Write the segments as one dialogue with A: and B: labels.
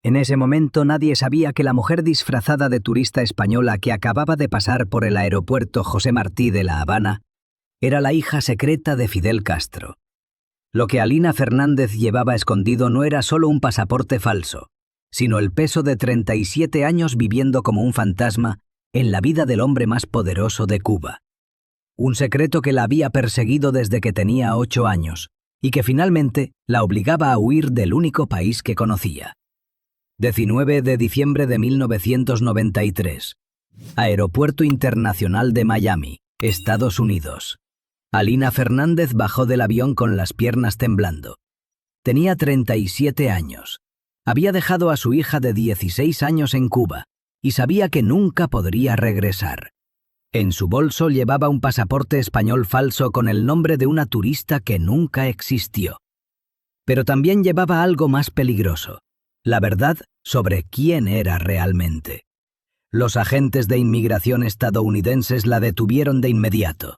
A: En ese momento nadie sabía que la mujer disfrazada de turista española que acababa de pasar por el aeropuerto José Martí de La Habana era la hija secreta de Fidel Castro. Lo que Alina Fernández llevaba escondido no era solo un pasaporte falso, sino el peso de 37 años viviendo como un fantasma en la vida del hombre más poderoso de Cuba. Un secreto que la había perseguido desde que tenía 8 años y que finalmente la obligaba a huir del único país que conocía. 19 de diciembre de 1993. Aeropuerto Internacional de Miami, Estados Unidos. Alina Fernández bajó del avión con las piernas temblando. Tenía 37 años. Había dejado a su hija de 16 años en Cuba y sabía que nunca podría regresar. En su bolso llevaba un pasaporte español falso con el nombre de una turista que nunca existió. Pero también llevaba algo más peligroso: la verdad sobre quién era realmente. Los agentes de inmigración estadounidenses la detuvieron de inmediato.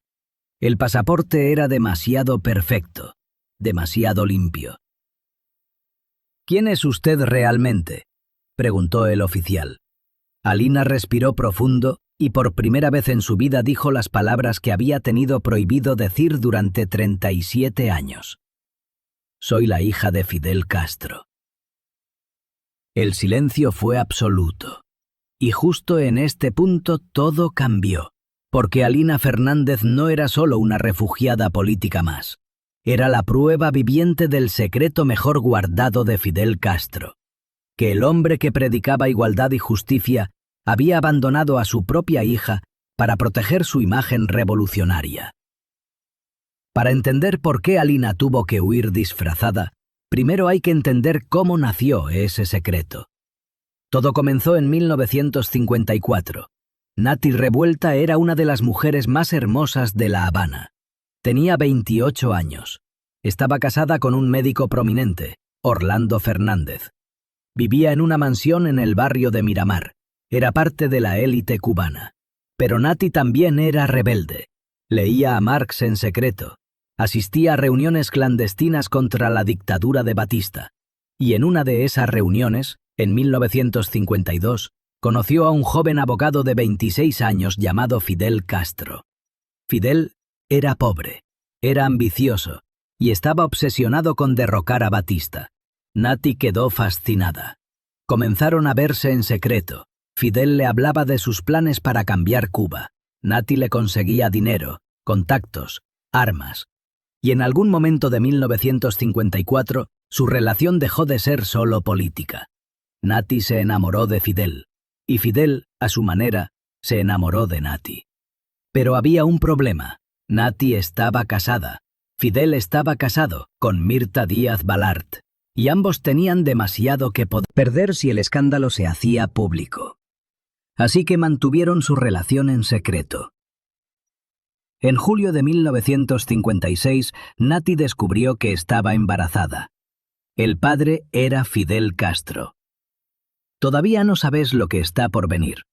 A: El pasaporte era demasiado perfecto, demasiado limpio. «¿Quién es usted realmente?», preguntó el oficial. Alina respiró profundo y por primera vez en su vida dijo las palabras que había tenido prohibido decir durante 37 años. «Soy la hija de Fidel Castro». El silencio fue absoluto. Y justo en este punto todo cambió, porque Alina Fernández no era solo una refugiada política más. Era la prueba viviente del secreto mejor guardado de Fidel Castro, que el hombre que predicaba igualdad y justicia había abandonado a su propia hija para proteger su imagen revolucionaria. Para entender por qué Alina tuvo que huir disfrazada, primero hay que entender cómo nació ese secreto. Todo comenzó en 1954. Nati Revuelta era una de las mujeres más hermosas de La Habana. Tenía 28 años. Estaba casada con un médico prominente, Orlando Fernández. Vivía en una mansión en el barrio de Miramar. Era parte de la élite cubana. Pero Nati también era rebelde. Leía a Marx en secreto. Asistía a reuniones clandestinas contra la dictadura de Batista. Y en una de esas reuniones, en 1952, conoció a un joven abogado de 26 años llamado Fidel Castro. Fidel era pobre, era ambicioso y estaba obsesionado con derrocar a Batista. Nati quedó fascinada. Comenzaron a verse en secreto. Fidel le hablaba de sus planes para cambiar Cuba. Nati le conseguía dinero, contactos, armas. Y en algún momento de 1954, su relación dejó de ser solo política. Nati se enamoró de Fidel, y Fidel, a su manera, se enamoró de Nati. Pero había un problema. Nati estaba casada. Fidel estaba casado con Mirta Díaz Balart, y ambos tenían demasiado que perder si el escándalo se hacía público. Así que mantuvieron su relación en secreto. En julio de 1956, Nati descubrió que estaba embarazada. El padre era Fidel Castro. Todavía no sabes lo que está por venir.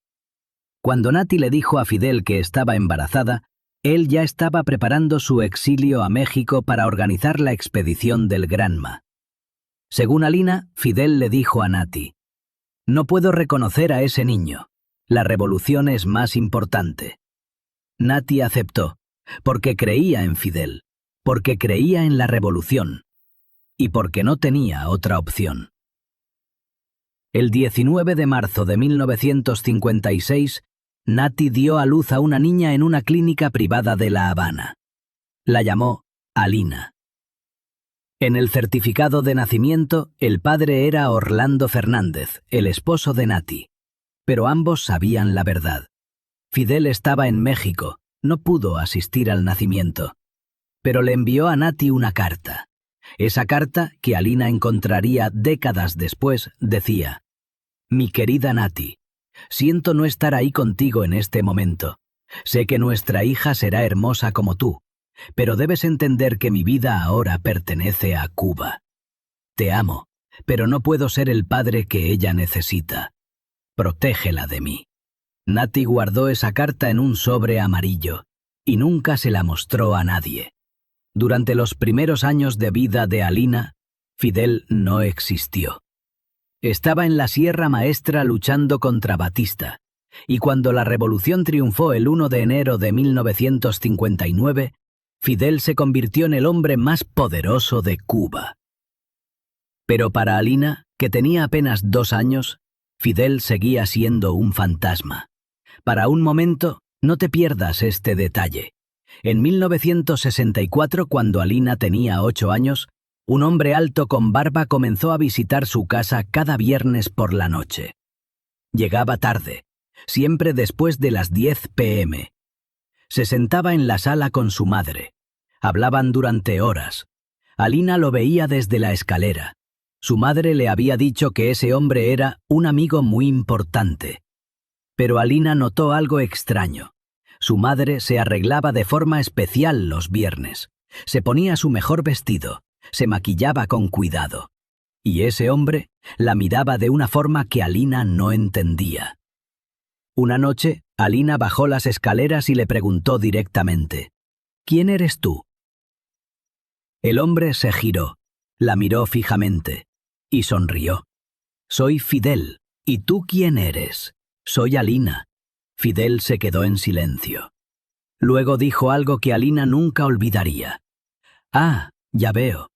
A: Cuando Nati le dijo a Fidel que estaba embarazada, él ya estaba preparando su exilio a México para organizar la expedición del Granma. Según Alina, Fidel le dijo a Nati: «No puedo reconocer a ese niño. La revolución es más importante». Nati aceptó, porque creía en Fidel, porque creía en la revolución y porque no tenía otra opción. El 19 de marzo de 1956, Nati dio a luz a una niña en una clínica privada de La Habana. La llamó Alina. En el certificado de nacimiento, el padre era Orlando Fernández, el esposo de Nati. Pero ambos sabían la verdad. Fidel estaba en México, no pudo asistir al nacimiento. Pero le envió a Nati una carta. Esa carta, que Alina encontraría décadas después, decía: «Mi querida Nati, siento no estar ahí contigo en este momento. Sé que nuestra hija será hermosa como tú, pero debes entender que mi vida ahora pertenece a Cuba. Te amo, pero no puedo ser el padre que ella necesita. Protégela de mí». Nati guardó esa carta en un sobre amarillo y nunca se la mostró a nadie. Durante los primeros años de vida de Alina, Fidel no existió. Estaba en la Sierra Maestra luchando contra Batista, y cuando la revolución triunfó el 1 de enero de 1959, Fidel se convirtió en el hombre más poderoso de Cuba. Pero para Alina, que tenía apenas 2 años, Fidel seguía siendo un fantasma. Para un momento, no te pierdas este detalle. En 1964, cuando Alina tenía 8 años, un hombre alto con barba comenzó a visitar su casa cada viernes por la noche. Llegaba tarde, siempre después de las 10 p.m. Se sentaba en la sala con su madre. Hablaban durante horas. Alina lo veía desde la escalera. Su madre le había dicho que ese hombre era un amigo muy importante. Pero Alina notó algo extraño. Su madre se arreglaba de forma especial los viernes. Se ponía su mejor vestido, se maquillaba con cuidado. Y ese hombre la miraba de una forma que Alina no entendía. Una noche, Alina bajó las escaleras y le preguntó directamente: «¿Quién eres tú?». El hombre se giró, la miró fijamente y sonrió. «Soy Fidel. ¿Y tú quién eres?». «Soy Alina». Fidel se quedó en silencio. Luego dijo algo que Alina nunca olvidaría. «Ah, ya veo.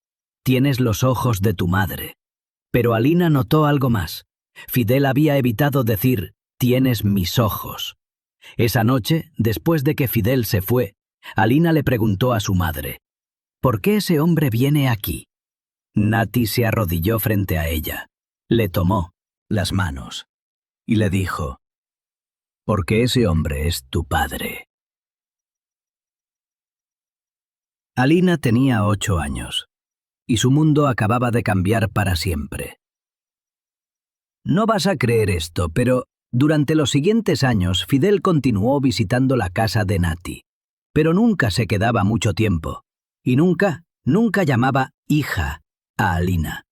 A: Tienes los ojos de tu madre». Pero Alina notó algo más. Fidel había evitado decir: «Tienes mis ojos». Esa noche, después de que Fidel se fue, Alina le preguntó a su madre: «¿Por qué ese hombre viene aquí?». Nati se arrodilló frente a ella, le tomó las manos y le dijo: «Porque ese hombre es tu padre». Alina tenía 8 años, y su mundo acababa de cambiar para siempre. No vas a creer esto, pero durante los siguientes años Fidel continuó visitando la casa de Nati, pero nunca se quedaba mucho tiempo, y nunca llamaba hija a Alina.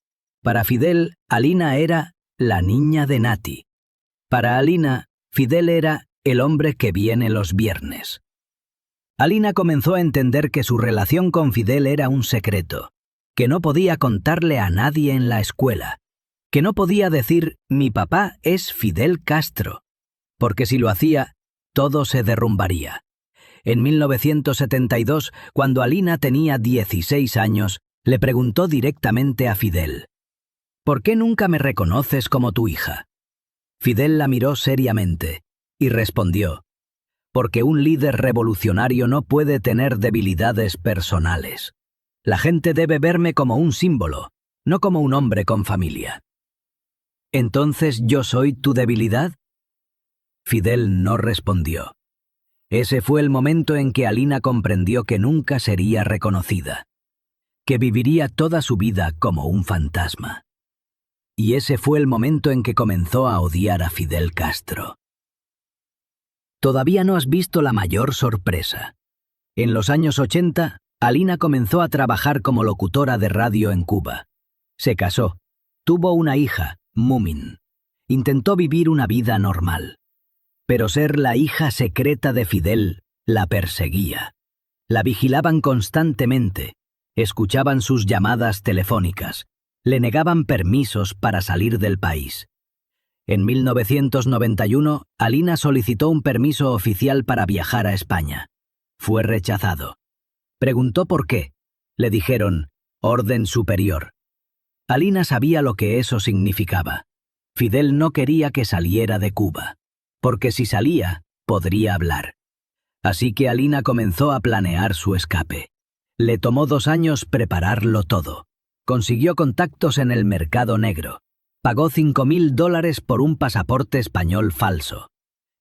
A: Para Fidel, Alina era la niña de Nati. Para Alina, Fidel era el hombre que viene los viernes. Alina comenzó a entender que su relación con Fidel era un secreto, que no podía contarle a nadie en la escuela, que no podía decir «mi papá es Fidel Castro», porque si lo hacía, todo se derrumbaría. En 1972, cuando Alina tenía 16 años, le preguntó directamente a Fidel: «¿Por qué nunca me reconoces como tu hija?». Fidel la miró seriamente y respondió: «Porque un líder revolucionario no puede tener debilidades personales. La gente debe verme como un símbolo, no como un hombre con familia». «¿Entonces yo soy tu debilidad?». Fidel no respondió. Ese fue el momento en que Alina comprendió que nunca sería reconocida, que viviría toda su vida como un fantasma. Y ese fue el momento en que comenzó a odiar a Fidel Castro. Todavía no has visto la mayor sorpresa. En los años 80, Alina comenzó a trabajar como locutora de radio en Cuba. Se casó, tuvo una hija, Mumin. Intentó vivir una vida normal. Pero ser la hija secreta de Fidel la perseguía. La vigilaban constantemente, escuchaban sus llamadas telefónicas, le negaban permisos para salir del país. En 1991, Alina solicitó un permiso oficial para viajar a España. Fue rechazado. Preguntó por qué. Le dijeron: «Orden superior». Alina sabía lo que eso significaba. Fidel no quería que saliera de Cuba, porque si salía, podría hablar. Así que Alina comenzó a planear su escape. Le tomó 2 años prepararlo todo. Consiguió contactos en el mercado negro. Pagó $5.000 por un pasaporte español falso.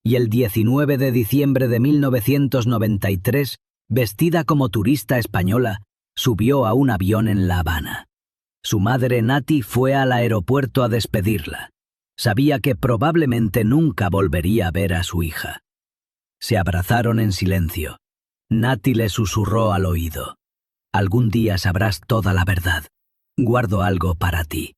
A: Y el 19 de diciembre de 1993, vestida como turista española, subió a un avión en La Habana. Su madre Nati fue al aeropuerto a despedirla. Sabía que probablemente nunca volvería a ver a su hija. Se abrazaron en silencio. Nati le susurró al oído: «Algún día sabrás toda la verdad. Guardo algo para ti».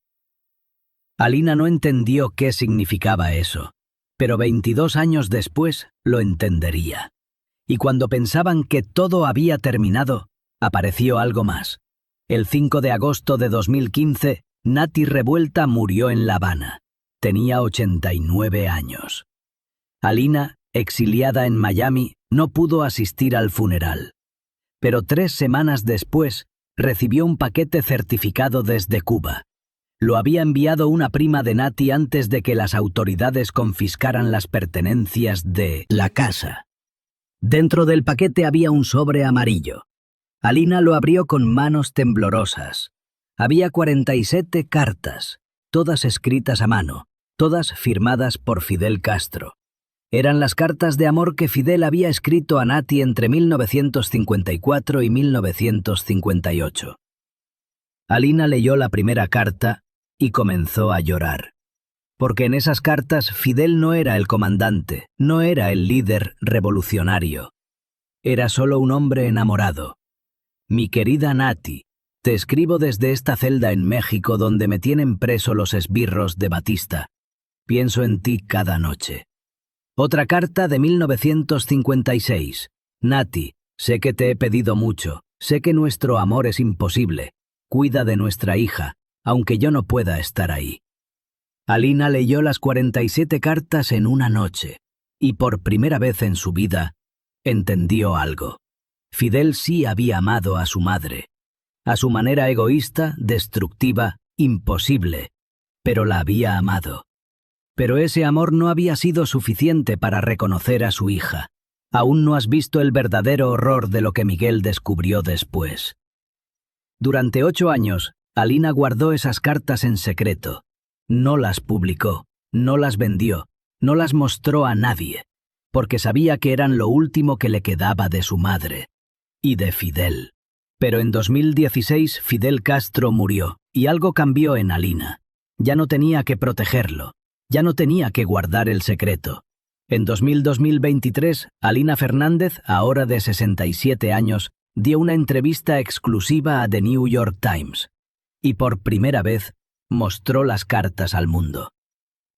A: Alina no entendió qué significaba eso, pero 22 años después lo entendería. Y cuando pensaban que todo había terminado, apareció algo más. El 5 de agosto de 2015, Nati Revuelta murió en La Habana. Tenía 89 años. Alina, exiliada en Miami, no pudo asistir al funeral. Pero 3 semanas después, recibió un paquete certificado desde Cuba. Lo había enviado una prima de Nati antes de que las autoridades confiscaran las pertenencias de la casa. Dentro del paquete había un sobre amarillo. Alina lo abrió con manos temblorosas. Había 47 cartas, todas escritas a mano, todas firmadas por Fidel Castro. Eran las cartas de amor que Fidel había escrito a Nati entre 1954 y 1958. Alina leyó la primera carta y comenzó a llorar. Porque en esas cartas Fidel no era el comandante, no era el líder revolucionario. Era solo un hombre enamorado. Mi querida Nati, te escribo desde esta celda en México donde me tienen preso los esbirros de Batista. Pienso en ti cada noche. Otra carta de 1956. Nati, sé que te he pedido mucho, sé que nuestro amor es imposible. Cuida de nuestra hija, aunque yo no pueda estar ahí. Alina leyó las 47 cartas en una noche, y por primera vez en su vida, entendió algo. Fidel sí había amado a su madre. A su manera egoísta, destructiva, imposible, pero la había amado. Pero ese amor no había sido suficiente para reconocer a su hija. Aún no has visto el verdadero horror de lo que Miguel descubrió después. Durante 8 años, Alina guardó esas cartas en secreto. No las publicó, no las vendió, no las mostró a nadie, porque sabía que eran lo último que le quedaba de su madre y de Fidel. Pero en 2016 Fidel Castro murió y algo cambió en Alina. Ya no tenía que protegerlo, ya no tenía que guardar el secreto. En 2023, Alina Fernández, ahora de 67 años, dio una entrevista exclusiva a The New York Times y por primera vez mostró las cartas al mundo.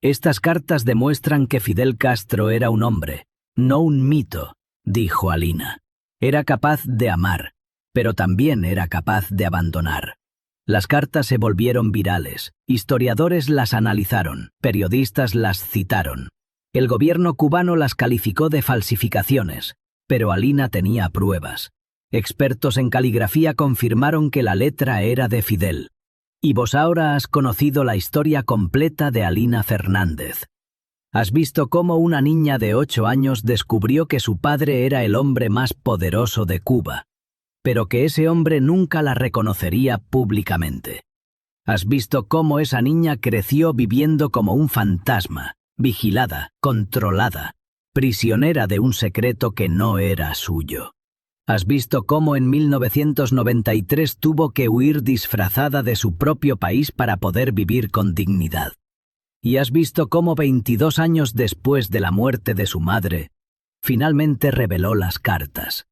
A: Estas cartas demuestran que Fidel Castro era un hombre, no un mito, dijo Alina. Era capaz de amar, pero también era capaz de abandonar. Las cartas se volvieron virales, historiadores las analizaron, periodistas las citaron. El gobierno cubano las calificó de falsificaciones, pero Alina tenía pruebas. Expertos en caligrafía confirmaron que la letra era de Fidel. Y vos ahora has conocido la historia completa de Alina Fernández. Has visto cómo una niña de 8 años descubrió que su padre era el hombre más poderoso de Cuba, pero que ese hombre nunca la reconocería públicamente. Has visto cómo esa niña creció viviendo como un fantasma, vigilada, controlada, prisionera de un secreto que no era suyo. Has visto cómo en 1993 tuvo que huir disfrazada de su propio país para poder vivir con dignidad. Y has visto cómo 22 años después de la muerte de su madre, finalmente reveló las cartas.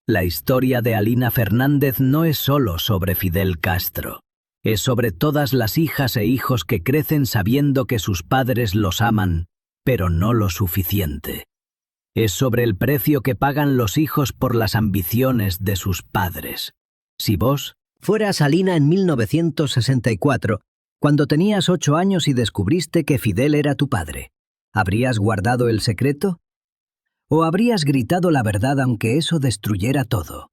A: La historia de Alina Fernández no es solo sobre Fidel Castro. Es sobre todas las hijas e hijos que crecen sabiendo que sus padres los aman, pero no lo suficiente. Es sobre el precio que pagan los hijos por las ambiciones de sus padres. Si vos fueras Alina en 1964, cuando tenías 8 años y descubriste que Fidel era tu padre, ¿habrías guardado el secreto? ¿O habrías gritado la verdad aunque eso destruyera todo?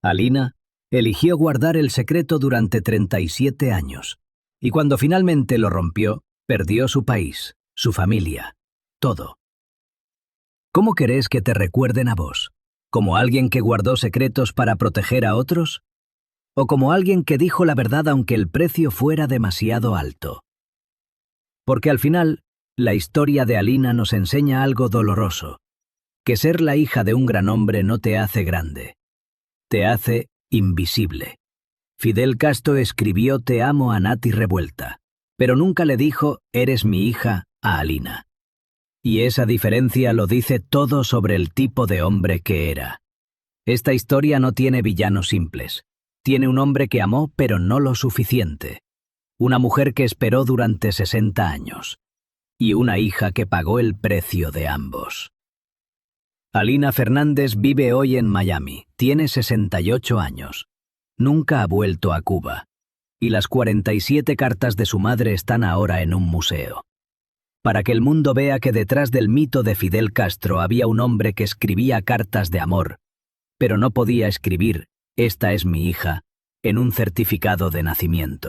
A: Alina eligió guardar el secreto durante 37 años, y cuando finalmente lo rompió, perdió su país, su familia, todo. ¿Cómo querés que te recuerden a vos? ¿Como alguien que guardó secretos para proteger a otros? ¿O como alguien que dijo la verdad aunque el precio fuera demasiado alto? Porque al final, la historia de Alina nos enseña algo doloroso, que ser la hija de un gran hombre no te hace grande, te hace invisible. Fidel Castro escribió "Te amo" a Nati Revuelta, pero nunca le dijo "Eres mi hija" a Alina. Y esa diferencia lo dice todo sobre el tipo de hombre que era. Esta historia no tiene villanos simples. Tiene un hombre que amó, pero no lo suficiente. Una mujer que esperó durante 60 años. Y una hija que pagó el precio de ambos. Alina Fernández vive hoy en Miami. Tiene 68 años. Nunca ha vuelto a Cuba. y las 47 cartas de su madre están ahora en un museo. Para que el mundo vea que detrás del mito de Fidel Castro había un hombre que escribía cartas de amor, pero no podía escribir "Esta es mi hija" en un certificado de nacimiento.